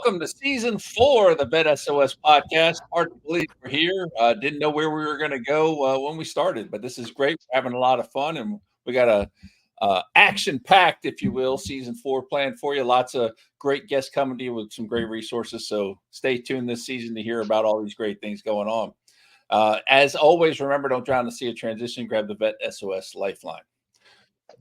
welcome to season 4 of the VET S.O.S podcast. Hard to believe we're here. Didn't know where we were going to go when we started, but this is great. We're having a lot of fun, and we got a action-packed, if you will, season 4 planned for you. Lots of great guests coming to you with some great resources. So stay tuned this season to hear about all these great things going on. As always, remember, don't drown in the sea of transition. Grab the VET S.O.S Lifeline.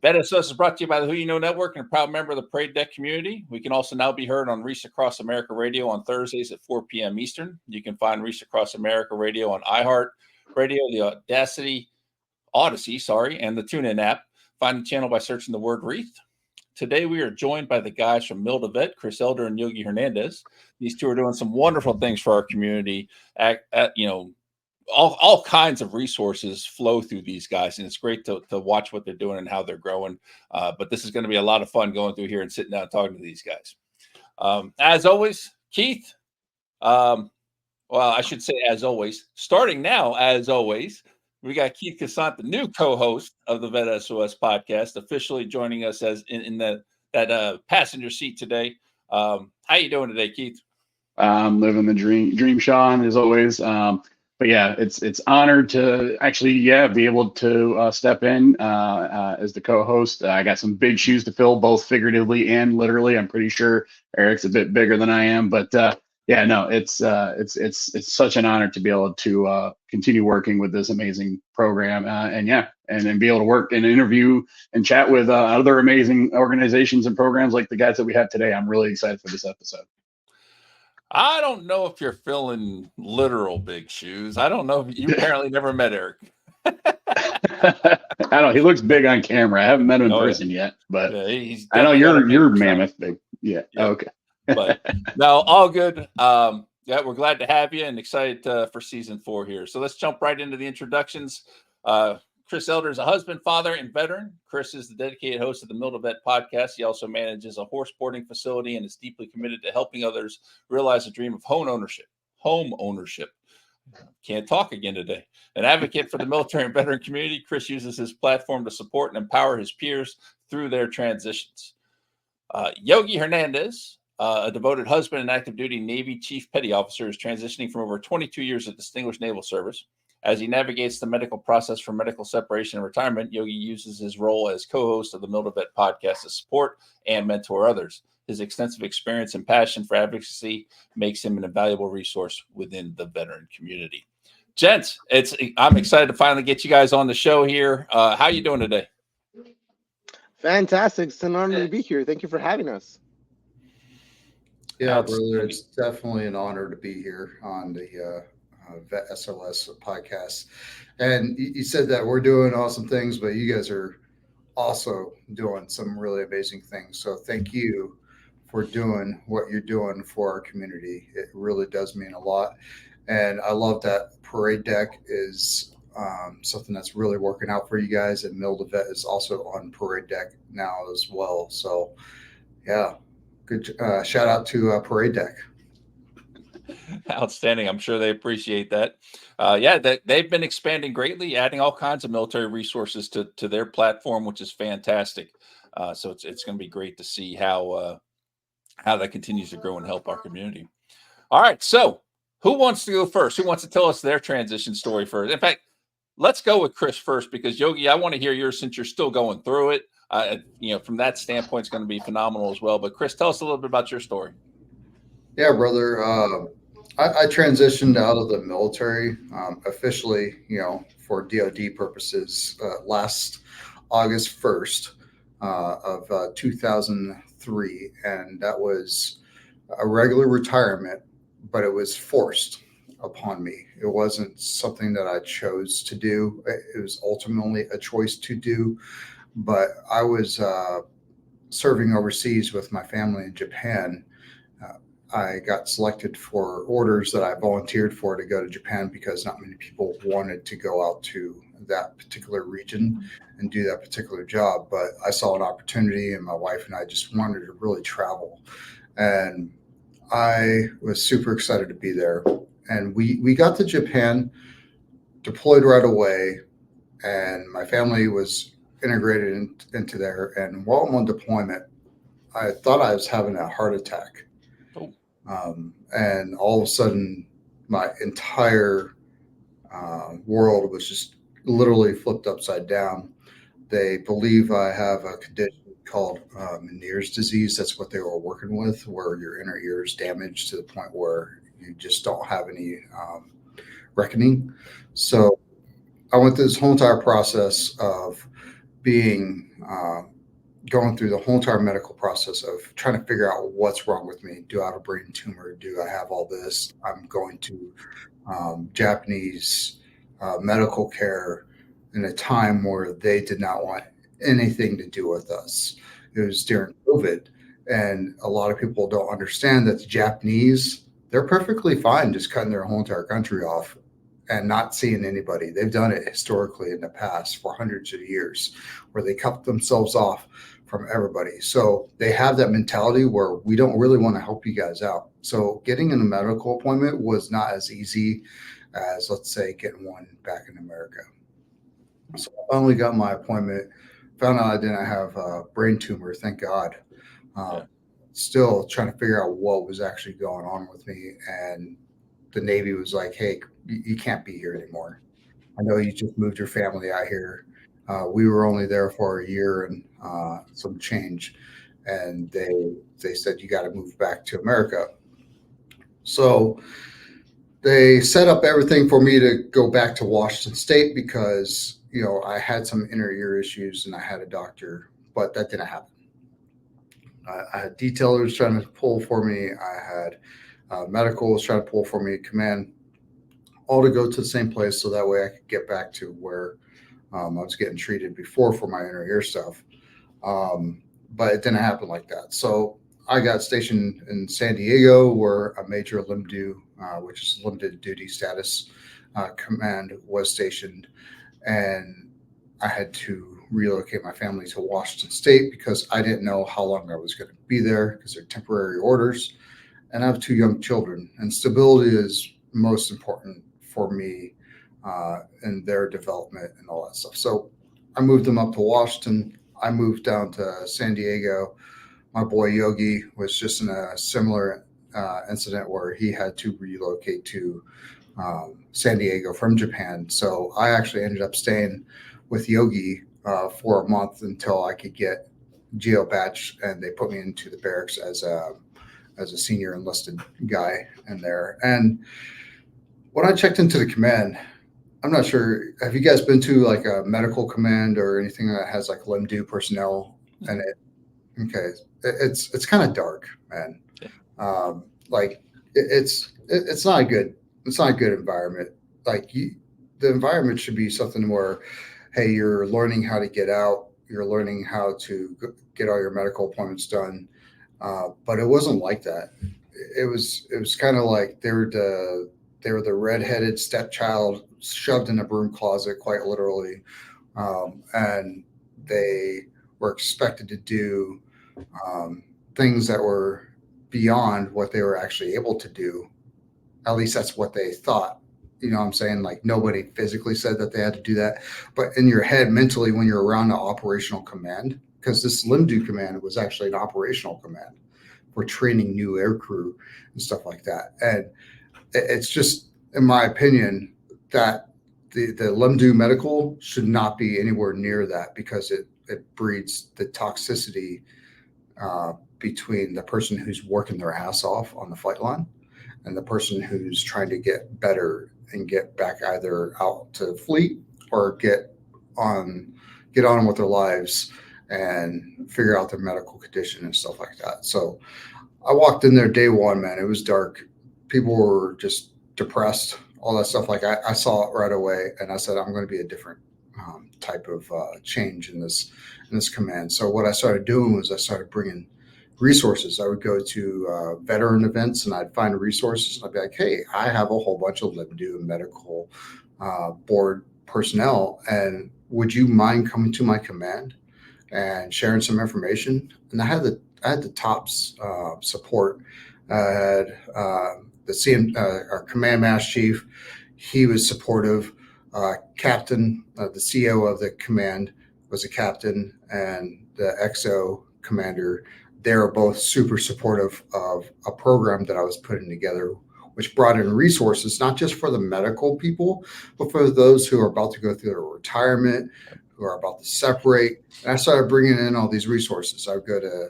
VET S.O.S is brought to you by the Who You Know Network and a proud member of the Parade Deck community. We can also now be heard on Reach Across America Radio on Thursdays at 4 p.m. Eastern. You can find Reach Across America Radio on iHeart Radio, the Odyssey, and the TuneIn app. Find the channel by searching the word Wreath. Today, we are joined by the guys from Mil2Vet, Chris Elder and Yogi Hernandez. These two are doing some wonderful things for our community. All kinds of resources flow through these guys, and it's great to watch what they're doing and how they're growing. But this is going to be a lot of fun going through here and sitting down and talking to these guys. As always, Keith, well, I should say as always, starting now, as always, we got Keith Cassant, the new co-host of the VET S.O.S podcast, officially joining us as in that passenger seat today. How you doing today, Keith? I'm living the dream, Shawn, as always. But yeah, it's honored to actually, be able to step in as the co-host. I got some big shoes to fill, both figuratively and literally. I'm pretty sure Eric's a bit bigger than I am, but it's such an honor to be able to continue working with this amazing program, and be able to work and interview and chat with other amazing organizations and programs like the guys that we have today. I'm really excited for this episode. I don't know if you're filling literal big shoes. I don't know if you apparently never met Eric. I don't. He looks big on camera. I haven't met him in person yet, but I know you're mammoth big. Yeah. Okay. But no, all good. We're glad to have you and excited for season 4 here. So let's jump right into the introductions. Chris Elder is a husband, father, and veteran. Chris is the dedicated host of the Mil2Vet podcast. He also manages a horse boarding facility and is deeply committed to helping others realize the dream of home ownership. Can't talk again today. An advocate for the military and veteran community, Chris uses his platform to support and empower his peers through their transitions. Yogi Hernandez, a devoted husband and active duty Navy Chief Petty Officer, is transitioning from over 22 years of distinguished naval service. As he navigates the medical process for medical separation and retirement, Yogi uses his role as co-host of the Mil2Vet podcast to support and mentor others. His extensive experience and passion for advocacy makes him an invaluable resource within the veteran community. Gents, I'm excited to finally get you guys on the show here. How you doing today? Fantastic. It's an honor to be here. Thank you for having us. Yeah, brother, it's definitely an honor to be here on the VET S.O.S podcast. And you said that we're doing awesome things, but you guys are also doing some really amazing things. So thank you for doing what you're doing for our community. It really does mean a lot. And I love that Parade Deck is something that's really working out for you guys. And Mil2Vet is also on Parade Deck now as well. So yeah, good shout out to Parade Deck. Outstanding. I'm sure they appreciate that. They've been expanding greatly, adding all kinds of military resources to their platform, which is fantastic. So it's going to be great to see how that continues to grow and help our community. All right. So who wants to go first? Who wants to tell us their transition story first? In fact, let's go with Chris first, because Yogi, I want to hear yours since you're still going through it. From that standpoint, it's going to be phenomenal as well. But Chris, tell us a little bit about your story. Yeah, brother. I transitioned out of the military officially, for DoD purposes last August 1st of 2003. And that was a regular retirement, but it was forced upon me. It wasn't something that I chose to do. It was ultimately a choice to do. But I was serving overseas with my family in Japan. I got selected for orders that I volunteered for to go to Japan because not many people wanted to go out to that particular region and do that particular job. But I saw an opportunity, and my wife and I just wanted to really travel. And I was super excited to be there. And we got to Japan, deployed right away, and my family was integrated into there. And while I'm on deployment, I thought I was having a heart attack. And all of a sudden, my entire world was just literally flipped upside down. They believe I have a condition called Meniere's disease. That's what they were working with, where your inner ear is damaged to the point where you just don't have any reckoning. So I went through this whole entire process of being going through the whole entire medical process of trying to figure out what's wrong with me. Do I have a brain tumor? Do I have all this? I'm going to Japanese medical care in a time where they did not want anything to do with us. It was during COVID, and a lot of people don't understand that the Japanese, they're perfectly fine just cutting their whole entire country off and not seeing anybody. They've done it historically in the past for hundreds of years, where they cut themselves off from everybody. So they have that mentality where we don't really want to help you guys out. So getting in a medical appointment was not as easy as, let's say, getting one back in America. So I finally got my appointment, found out I didn't have a brain tumor, thank God. Still trying to figure out what was actually going on with me. And the Navy was like, hey, you can't be here anymore. I know you just moved your family out here. We were only there for a year and some change. And they said, you got to move back to America. So they set up everything for me to go back to Washington State because, you know, I had some inner ear issues and I had a doctor, but that didn't happen. I had detailers trying to pull for me. I had medical was trying to pull for me, command, all to go to the same place so that way I could get back to where I was getting treated before for my inner ear stuff. But it didn't happen like that. So I got stationed in San Diego, where a major LMDU, which is limited duty status command, was stationed. And I had to relocate my family to Washington State because I didn't know how long I was going to be there because they're temporary orders. And I have 2 young children, and stability is most important for me in their development and all that stuff. So I moved them up to Washington. I moved down to San Diego. My boy Yogi was just in a similar incident where he had to relocate to San Diego from Japan. So I actually ended up staying with Yogi for a month until I could get geo badge, and they put me into the barracks as a senior enlisted guy in there. And when I checked into the command, I'm not sure, have you guys been to like a medical command or anything that has like LMDU personnel in it? Okay, it's kind of dark, man. Like it's not a good environment. Like the environment should be something where, hey, you're learning how to get out, you're learning how to get all your medical appointments done. But it wasn't like that. It was kind of like they were the redheaded stepchild shoved in a broom closet, quite literally, and they were expected to do things that were beyond what they were actually able to do. At least that's what they thought. You know what I'm saying? Like nobody physically said that they had to do that, but in your head, mentally, when you're around the operational command, because this LMDU command was actually an operational command for training new air crew and stuff like that. And it's just, in my opinion, that the LMDU medical should not be anywhere near that, because it breeds the toxicity between the person who's working their ass off on the flight line and the person who's trying to get better and get back either out to fleet or get on with their lives and figure out their medical condition and stuff like that. So I walked in there day one, man. It was dark. People were just depressed, all that stuff. Like I saw it right away, and I said, I'm going to be a different type of change in this command. So what I started doing was I started bringing resources. I would go to veteran events and I'd find resources. I'd be like, hey, I have a whole bunch of LMDU and medical board personnel, and would you mind coming to my command and sharing some information? And I had the tops support. I had our command master chief. He was supportive. Captain, the CO of the command was a captain, and the XO commander, they're both super supportive of a program that I was putting together, which brought in resources, not just for the medical people, but for those who are about to go through their retirement, who are about to separate. And I started bringing in all these resources. I would go to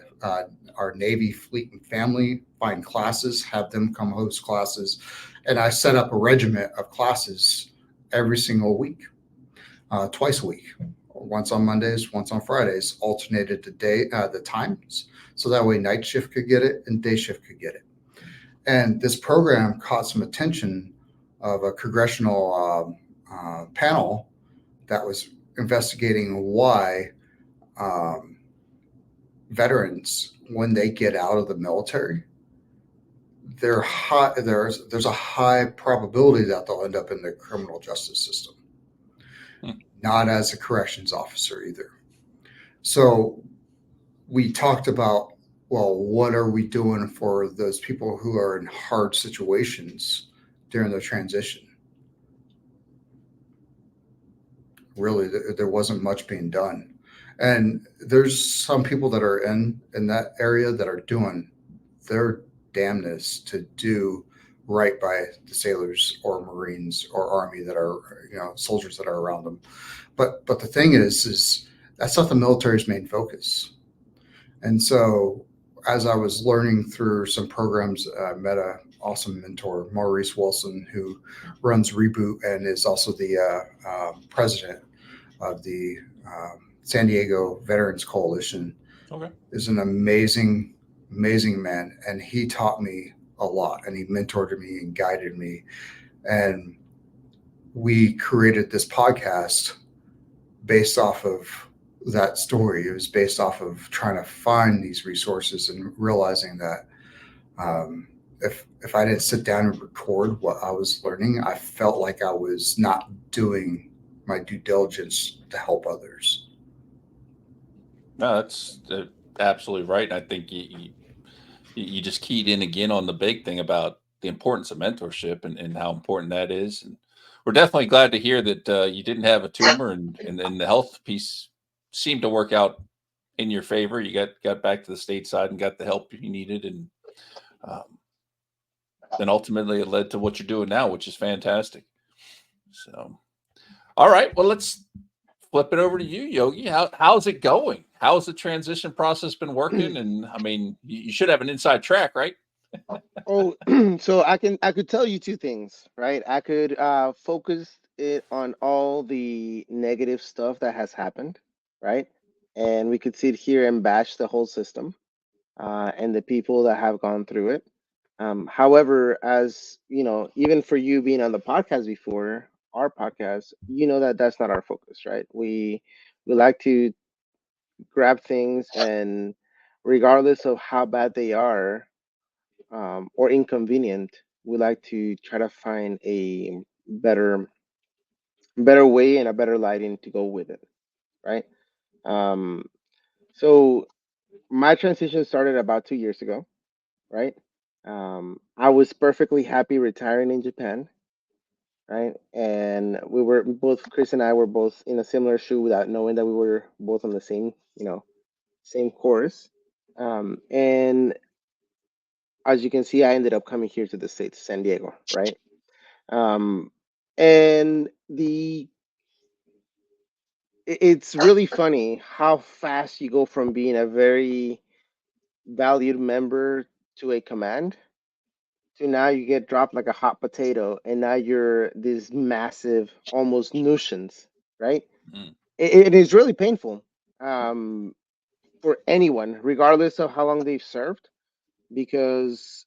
our Navy Fleet and Family, find classes, have them come host classes. And I set up a regiment of classes every single week, twice a week, once on Mondays, once on Fridays, alternated the times. So that way night shift could get it and day shift could get it. And this program caught some attention of a congressional panel that was investigating why veterans, when they get out of the military, there's a high probability that they'll end up in the criminal justice system, not as a corrections officer either. So we talked about, well, what are we doing for those people who are in hard situations during their transition? Really, there wasn't much being done. And there's some people that are in that area that are doing their damnness to do right by the sailors or Marines or Army that are, soldiers that are around them. But the thing is that's not the military's main focus. And so as I was learning through some programs, I met an awesome mentor, Maurice Wilson, who runs Reboot and is also the president of the San Diego Veterans Coalition. Okay. Is an amazing man. And he taught me a lot, and he mentored me and guided me. And we created this podcast based off of that story. It was based off of trying to find these resources and realizing that if I didn't sit down and record what I was learning, I felt like I was not doing my due diligence to help others. No, that's absolutely right. I think you just keyed in again on the big thing about the importance of mentorship and how important that is. And we're definitely glad to hear that you didn't have a tumor and the health piece seemed to work out in your favor. You got back to the stateside and got the help you needed. And then ultimately it led to what you're doing now, which is fantastic. So, all right, well, let's flip it over to you, Yogi. How's it going? How's the transition process been working? And I mean, you should have an inside track, right? Oh, so I could tell you two things, right? I could focus it on all the negative stuff that has happened, right? And we could sit here and bash the whole system and the people that have gone through it. However, as you know, even for you being on the podcast before, our podcast, you know that that's not our focus, right? We like to grab things, and regardless of how bad they are or inconvenient, we like to try to find a better way and a better lighting to go with it, right? So my transition started about 2 years ago, right? I was perfectly happy retiring in Japan, right? And we were both, Chris and I were both in a similar shoe without knowing that we were both on the same, same course. And as you can see, I ended up coming here to the States, San Diego, right? And it's really funny how fast you go from being a very valued member to a command to now you get dropped like a hot potato, and now you're this massive, almost nuisance, right? It is really painful for anyone, regardless of how long they've served, because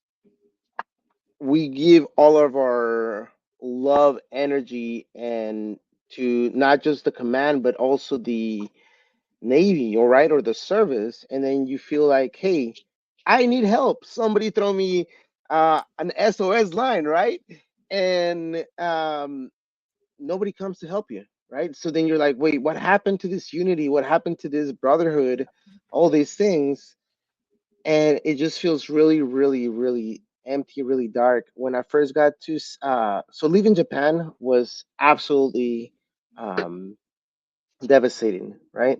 we give all of our love, energy, and to not just the command, but also the Navy, all right, or the service, and then you feel like, hey, I need help. Somebody throw me an SOS line, right? And nobody comes to help you, right? So then you're like, wait, what happened to this unity? What happened to this brotherhood? All these things, and it just feels really, really, really empty, really dark. When I first got to, so leaving Japan was absolutely devastating, right?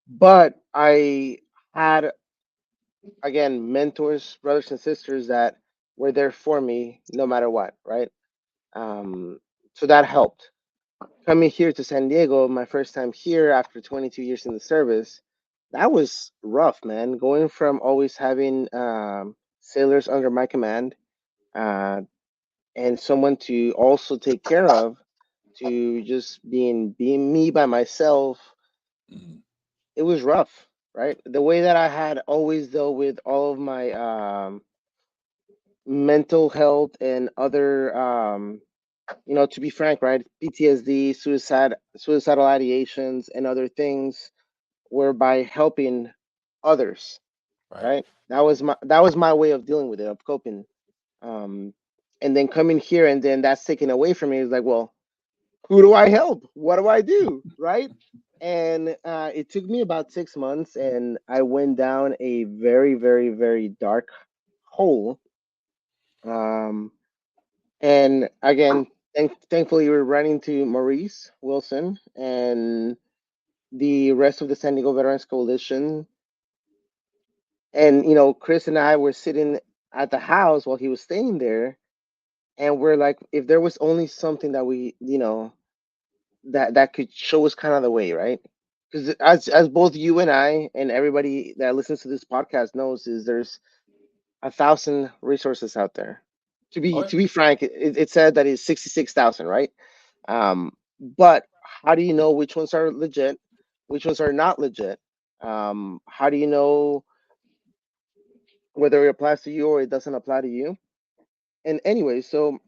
But I had again, mentors, brothers and sisters that were there for me no matter what, right? So that helped. Coming here to San Diego, my first time here after 22 years in the service, that was rough, man. Going from always having sailors under my command uh, and someone to also take care of, to just being me by myself. Mhm. It was rough, right? The way that I had always dealt with all of my mental health and other to be frank, right, PTSD, suicidal ideations and other things were by helping others, Right. right? That was my way of dealing with it, of coping. um and then coming here and then that's taken away from me. It's like, well, who do I help? What do I do? Right? And it took me about 6 months, and I went down a very, very, very dark hole. Um, and again, thankfully, we're running to Maurice Wilson and the rest of the San Diego Veterans Coalition. And, Chris and I were sitting at the house while he was staying there. And we're like, if there was only something that we, that could show us kind of the way, right? Because as both you and I and everybody that listens to this podcast knows, is there's 1,000 resources out there. To Oh, be yeah. to be frank, it said that it's 66,000, right? But how do you know which ones are legit, which ones are not legit? How do you know whether it applies to you or it doesn't apply to you? And anyway, so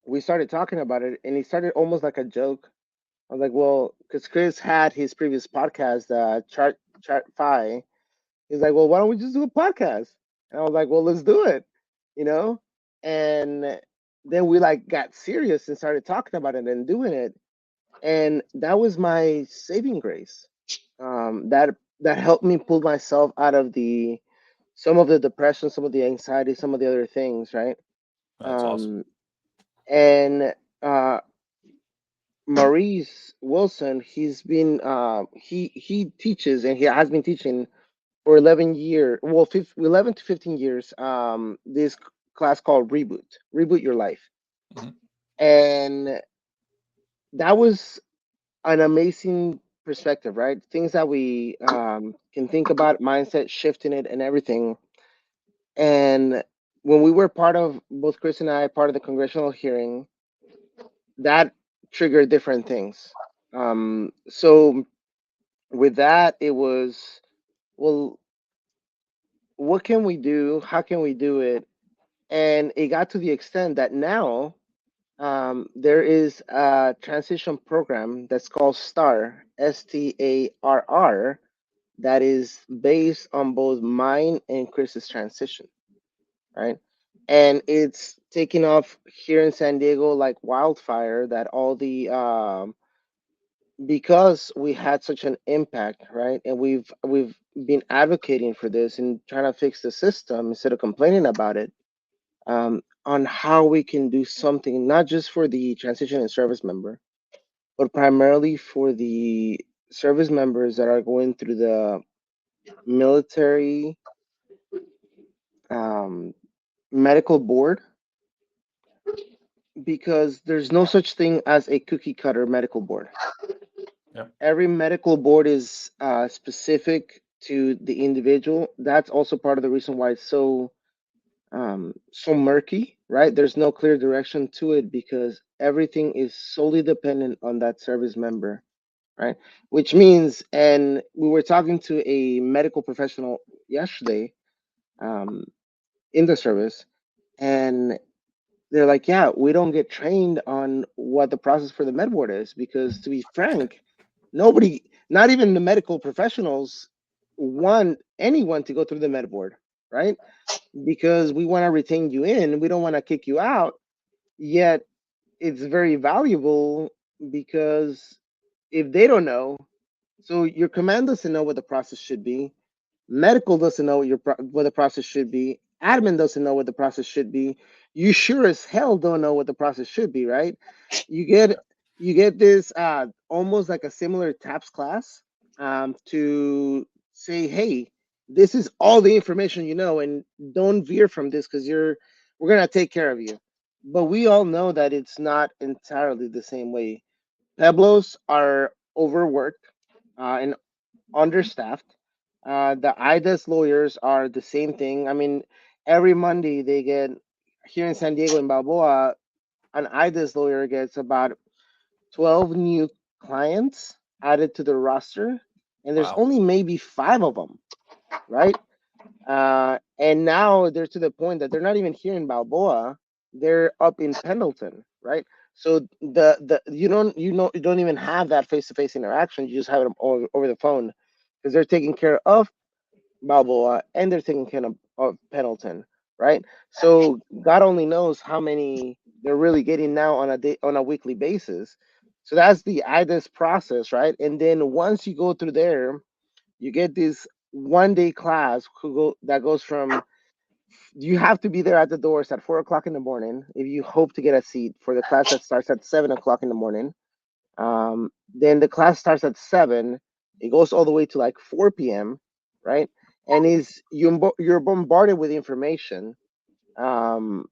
we started talking about it, and it started almost like a joke. I was like, well, because Chris had his previous podcast, Chart Five. He's like, well, why don't we just do a podcast? And I was like, well, let's do it, you know. And then we like got serious and started talking about it and doing it, and that was my saving grace. That helped me pull myself out of the some of the depression, some of the anxiety, some of the other things, right? That's awesome. Um, and Maurice Wilson, he teaches, and he has been teaching for 11 years, well, 11 to 15 years, this class called Reboot Your Life. Mhm. And that was an amazing perspective, right? Things that we can think about, mindset, shifting it and everything. And when we were part of, both Chris and I, part of the congressional hearing, that triggered different things. So with that, it was, well, what can we do? How can we do it? And it got to the extent that now there is a transition program that's called STAR, STARR, that is based on both mine and Chris's transition, right? And it's taking off here in San Diego like wildfire. That all the because we had such an impact, right? And we've been advocating for this and trying to fix the system instead of complaining about it, on how we can do something, not just for the transition and service member, but primarily for the service members that are going through the military um, medical board, because there's no such thing as a cookie cutter medical board. Yep. Every medical board is specific to the individual. That's also part of the reason why it's so murky, right? There's no clear direction to it because everything is solely dependent on that service member, right? Which means, and we were talking to a medical professional yesterday um, in the service, and they're like, yeah, we don't get trained on what the process for the med board is because, to be frank, nobody, not even the medical professionals, want anyone to go through the med board, right? Because we want to retain you in, we don't want to kick you out. Yet it's very valuable because if they don't know, so your command doesn't know what the process should be, medical doesn't know what the process should be, admin doesn't know what the process should be, you sure as hell don't know what the process should be, right? You get this almost like a similar TAPS class to say, hey, This is all the information you know, and don't veer from this because we're gonna take care of you. But we all know that it's not entirely the same way. Pueblos are overworked and understaffed. The IDES lawyers are the same thing. I mean, every Monday they get here in San Diego in Balboa, an IDES lawyer gets about 12 new clients added to the roster, and there's Wow. only maybe 5 of them, right? And now they're to the point that they're not even here in Balboa; they're up in Pendleton, right? So the you don't even have that face to face interaction. You just have it over the phone because they're taking care of Balboa and they're taking care of Pendleton, right? So God only knows how many they're really getting now on a weekly basis. So that's the IDIS process, right? And then once you go through there, you get this 1 day class that goes from you have to be there at the doors at 4 o'clock in the morning if you hope to get a seat for the class that starts at 7 o'clock in the morning. Then the class starts at 7. It goes all the way to like 4 p.m. Right, and you're bombarded with information. Um,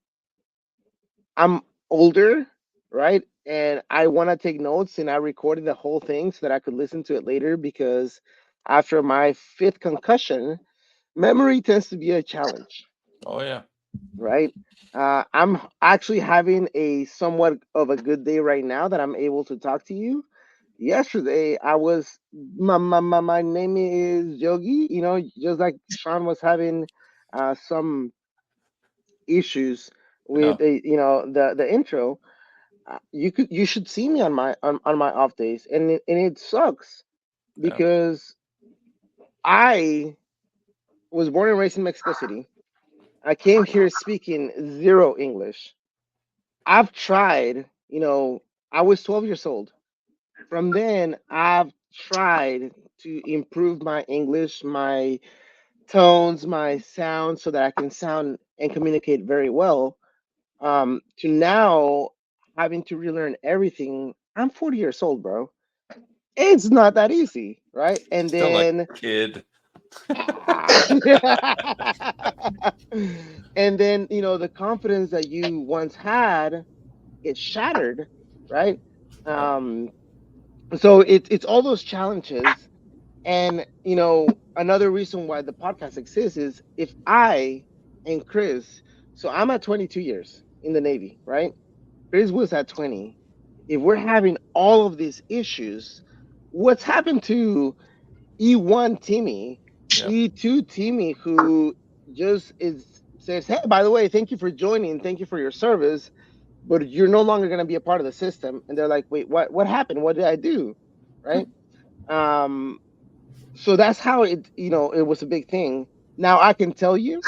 I'm older, right, and I want to take notes, and I recorded the whole thing so that I could listen to it later because after my fifth concussion, memory tends to be a challenge, Oh yeah. right? I'm actually having a somewhat of a good day right now that I'm able to talk to you. Yesterday, my name is Yogi. Just like Shawn was having some issues with Yeah. the intro. You should see me on my off days, and it sucks Yeah. because I was born and raised in Mexico City. I came here speaking zero English. I've tried, I was 12 years old. From then, I've tried to improve my English, my tones, my sound, so that I can sound and communicate very well. To now having to relearn everything. I'm 40 years old, bro. It's not that easy, right? And Still a then, kid. and then, the confidence that you once had gets shattered, right? Yeah. Um, so it's all those challenges. And another reason why the podcast exists is if I and Chris, so I'm at 22 years in the Navy, right? Chris was at 20. If we're having all of these issues, what's happened to E1 Timmy, Yeah. E2 Timmy, who just says, "Hey, by the way, thank you for joining, thank you for your service, but you're no longer going to be a part of the system." And they're like, "Wait, what happened? What did I do?" Right? Um, so that's how it was a big thing. Now I can tell you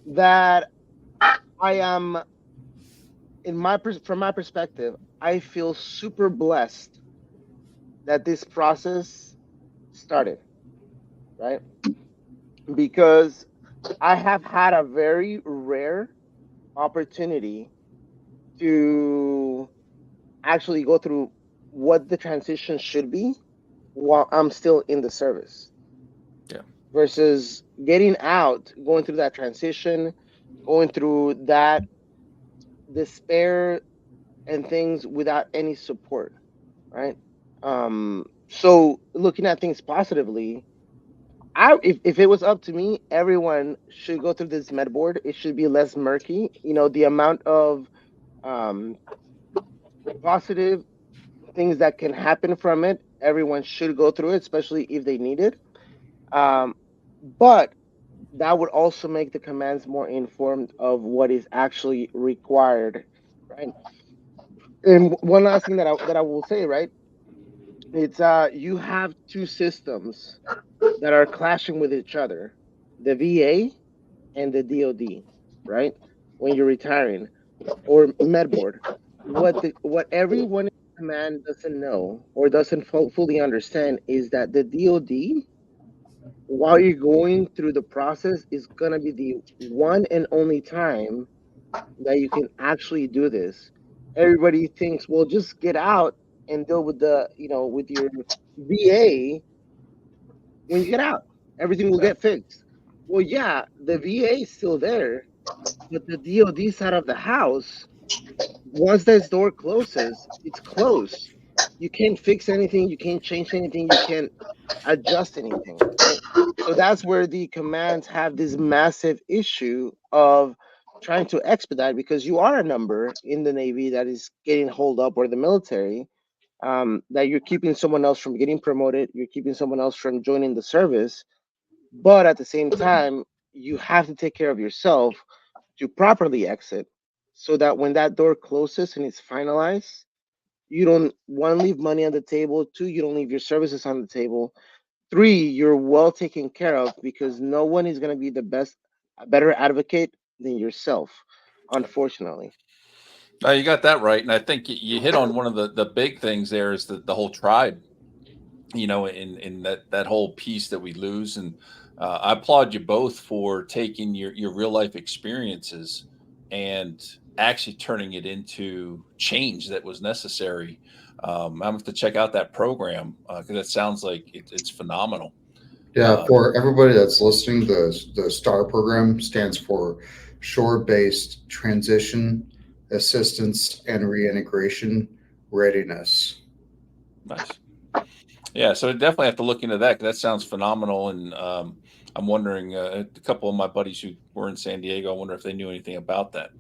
that I am from my perspective, I feel super blessed that this process started, right? Because I have had a very rare opportunity to actually go through what the transition should be while I'm still in the service Yeah. versus getting out, going through that transition, going through that despair and things without any support, right? So looking at things positively, if it was up to me, everyone should go through this med board. It should be less murky. The amount of um, positive things that can happen from it, everyone should go through it, especially if they need it. Um, but that would also make the commands more informed of what is actually required, right? And one last thing that I will say, right? It's you have two systems that are clashing with each other, the VA and the DoD, right? When you're retiring or medboard, what everyone in command doesn't know or doesn't fully understand is that the DoD, while you're going through the process, is gonna be the one and only time that you can actually do this. Everybody thinks, well, just get out and deal with with your VA when you get out. Everything will get fixed. Well, yeah, the VA is still there, but the DOD side of the house, once this door closes, it's closed. You can't fix anything. You can't change anything. You can't adjust anything, right? So that's where the commands have this massive issue of trying to expedite, because you are a number in the Navy that is getting holed up, or the military, that you're keeping someone else from getting promoted, you're keeping someone else from joining the service, but at the same time, you have to take care of yourself to properly exit, so that when that door closes and it's finalized, you don't, one, leave money on the table, two, you don't leave your services on the table, three, you're well taken care of, because no one is going to be a better advocate than yourself, unfortunately. No, you got that right, and I think you hit on one of the big things there is the whole tribe. In that whole piece that we lose, and I applaud you both for taking your real life experiences and actually turning it into change that was necessary. I'm gonna have to check out that program because that sounds like it's phenomenal. Yeah, for everybody that's listening, the STAR program stands for Shore-Based Transition Assistance and Reintegration Readiness. Nice. Yeah, so definitely have to look into that because that sounds phenomenal. And I'm wondering, a couple of my buddies who were in San Diego, I wonder if they knew anything about that.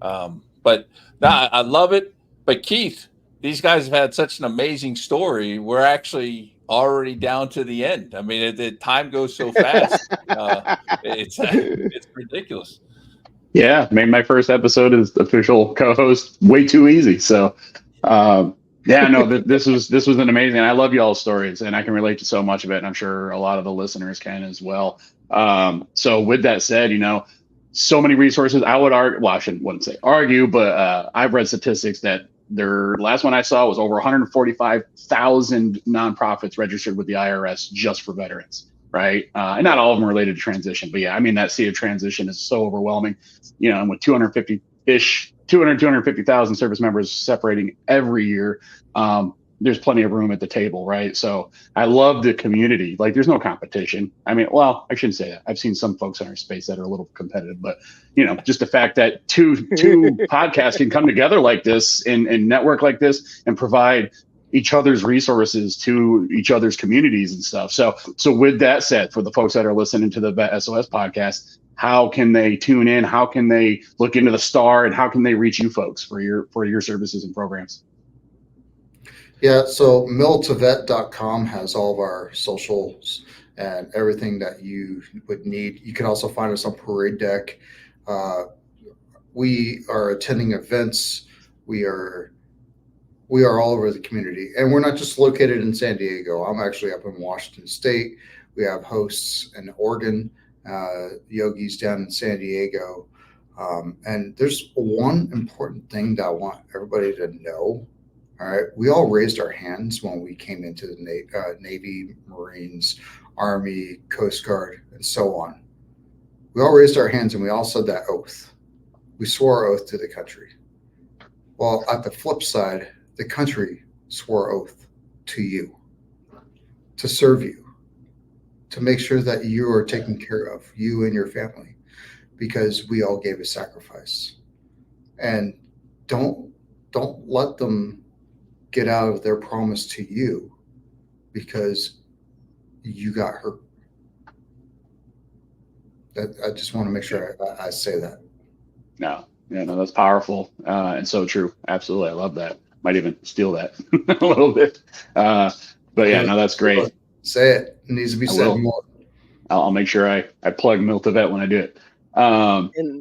But no, I love it. But Keith, these guys have had such an amazing story. We're actually already down to the end. I mean, the time goes so fast. It's ridiculous. Yeah, made my first episode as official co-host way too easy. So, yeah, no, this was an amazing. I love y'all's stories, and I can relate to so much of it, and I'm sure a lot of the listeners can as well. So, with that said, so many resources. I would argue. Well, wouldn't say argue, but I've read statistics that their last one I saw was over 145,000 nonprofits registered with the IRS just for veterans. Right. And not all of them related to transition, but yeah, I mean, that sea of transition is so overwhelming, and with 250,000 service members separating every year, there's plenty of room at the table. Right. So I love the community. Like, there's no competition. I mean, well, I shouldn't say that. I've seen some folks in our space that are a little competitive, but just the fact that two podcasts can come together like this and network like this and provide each other's resources to each other's communities and stuff. So with that said, for the folks that are listening to the VET S.O.S podcast, how can they tune in? How can they look into the STAR, and how can they reach you folks for your services and programs? Yeah, so Mil2Vet.com has all of our socials and everything that you would need. You can also find us on Parade Deck. We are attending events. We are all over the community, and we're not just located in San Diego. I'm actually up in Washington State. We have hosts in Oregon, Yogi's down in San Diego. And there's one important thing that I want everybody to know. All right. We all raised our hands when we came into the Navy, Marines, Army, Coast Guard, and so on. We all raised our hands and we all said that oath. We swore our oath to the country. Well, at the flip side, the country swore oath to you, to serve you, to make sure that you are taken care of, you and your family, because we all gave a sacrifice. And don't let them get out of their promise to you because you got hurt. I just want to make sure I say that. No, that's powerful and so true. Absolutely, I love that. Might even steal that a little bit. But yeah, no, that's great. Say it. It needs to be said more. I'll make sure I plug Mil2Vet when I do it.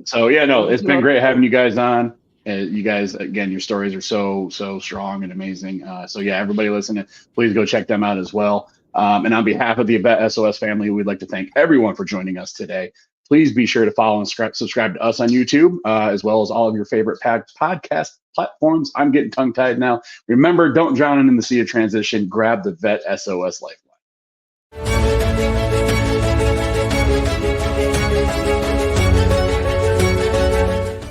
So yeah, no, it's been great having you guys on. You guys, again, your stories are so strong and amazing. So yeah, everybody listening, please go check them out as well. And on behalf of the VET S.O.S family, we'd like to thank everyone for joining us today. Please be sure to follow and subscribe to us on YouTube, as well as all of your favorite podcast platforms. I'm getting tongue-tied now. Remember, don't drown in the sea of transition. Grab the VET S.O.S life.